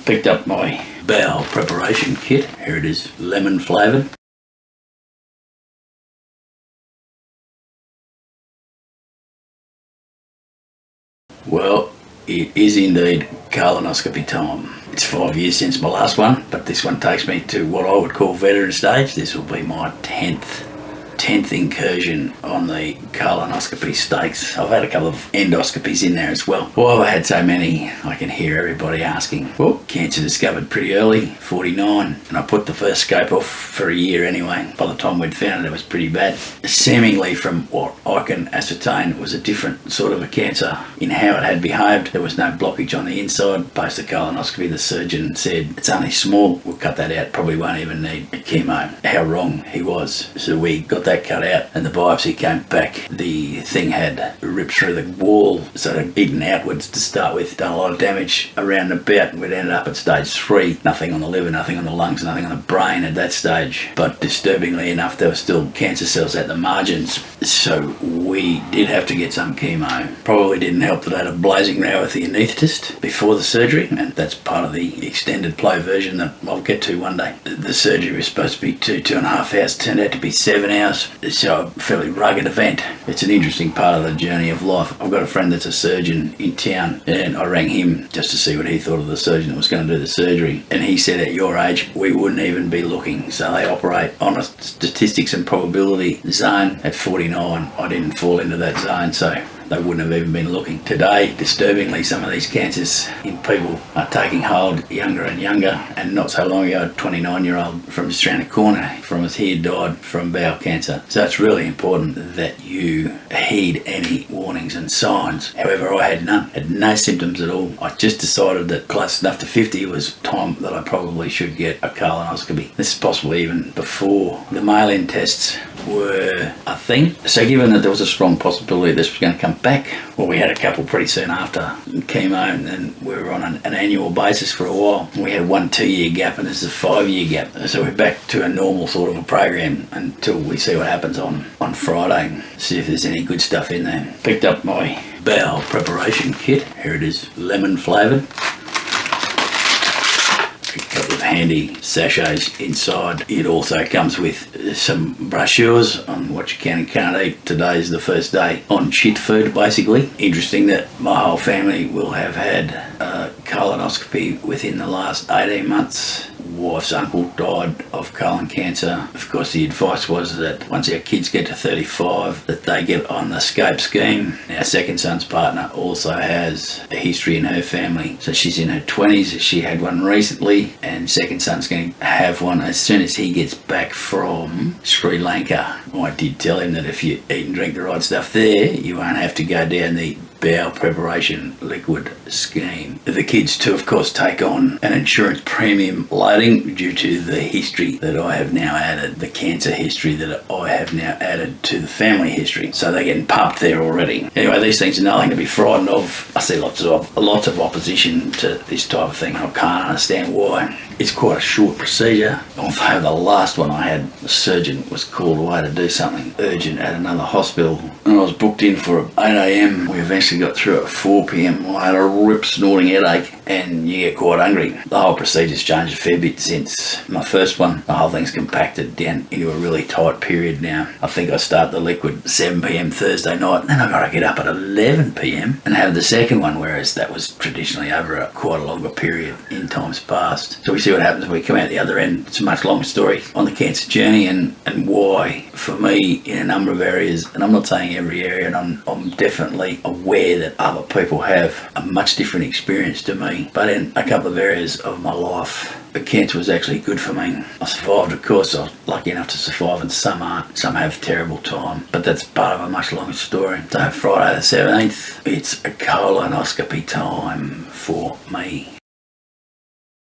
Picked up my bowel preparation kit. Here it is, lemon flavoured. Well, it is indeed colonoscopy time. It's 5 years since my last one, but this one takes me to what I would call veteran stage. This will be my 10th incursion on the colonoscopy stakes. I've had a couple of endoscopies in there as well. Why have I had so many? I can hear everybody asking. Well, cancer discovered pretty early, 49, and I put the first scope off for a year anyway. By the time we'd found it was pretty bad. Seemingly, from what I can ascertain, it was a different sort of a cancer in how it had behaved. There was no blockage on the inside. Post the colonoscopy, the surgeon said, it's only small, we'll cut that out, probably won't even need a chemo. How wrong he was. So we got that cut out and the biopsy came back. The thing had ripped through the wall, sort of eaten outwards to start with, done a lot of damage around the about. We'd ended up at stage 3, nothing on the liver, nothing on the lungs, nothing on the brain at that stage. But disturbingly enough, there were still cancer cells at the margins. So we did have to get some chemo. Probably didn't help that I had a blazing row with the anaesthetist before the surgery, and that's part of the extended play version that I'll get to one day. The surgery was supposed to be 2.5 hours, turned out to be 7 hours. So a fairly rugged event. It's an interesting part of the journey of life. I've got a friend that's a surgeon in town, and I rang him just to see what he thought of the surgeon that was going to do the surgery. And he said, at your age, we wouldn't even be looking. So they operate on a statistics and probability zone. At 49, I didn't fall into that zone, so they wouldn't have even been looking. Today, disturbingly, some of these cancers in people are taking hold younger and younger. And not so long ago, a 29-year-old from just around the corner from us here died from bowel cancer. So it's really important that you heed any warnings and signs. However, I had none. Had no symptoms at all. I just decided that close enough to 50 was time that I probably should get a colonoscopy. This is possibly even before the mail-in tests were a thing. So given that there was a strong possibility this was going to come back, well, we had a couple pretty soon after chemo, and then we were on an annual basis for a while. We had 1 2-year gap, and this is a 5-year gap. So we're back to a normal sort of a program until we see what happens on Friday, see if there's any good stuff in there. Picked up my bowel preparation kit. Here it is, lemon flavoured. Couple of handy sachets inside. It also comes with some brochures on what you can and can't eat. Today's the first day on shit food, basically. Interesting that my whole family will have had a colonoscopy within the last 18 months. Wife's uncle died of colon cancer. Of course, the advice was that once our kids get to 35, that they get on the SCOPE scheme. Our second son's partner also has a history in her family. So she's in her 20s. She had one recently, and second son's going to have one as soon as he gets back from Sri Lanka. I did tell him that if you eat and drink the right stuff there, you won't have to go down the bowel preparation liquid scheme. The kids too, of course, take on an insurance premium loading due to the history that I have now added, the cancer history that I have now added to the family history. So they're getting pumped there already. Anyway, these things are nothing to be frightened of. I see lots of opposition to this type of thing. I can't understand why. It's quite a short procedure. Although the last one I had, the surgeon was called away to do something urgent at another hospital, and I was booked in for 8 a.m. We eventually got through at 4 p.m. I had a rip snorting headache, and you get quite hungry. The whole procedure's changed a fair bit since my first one. The whole thing's compacted down into a really tight period now. I think I start the liquid 7 p.m. Thursday night, and then I've got to get up at 11 p.m. and have the second one, whereas that was traditionally over quite a longer period in times past. So we see what happens when we come out the other end. It's a much longer story on the cancer journey and why, for me, in a number of areas, and I'm not saying every area, and I'm definitely aware that other people have a much different experience to me, but in a couple of areas of my life, the cancer was actually good for me. I survived, of course. I was lucky enough to survive, and some aren't. Some have terrible time, but that's part of a much longer story. So Friday the 17th, it's a colonoscopy time for me.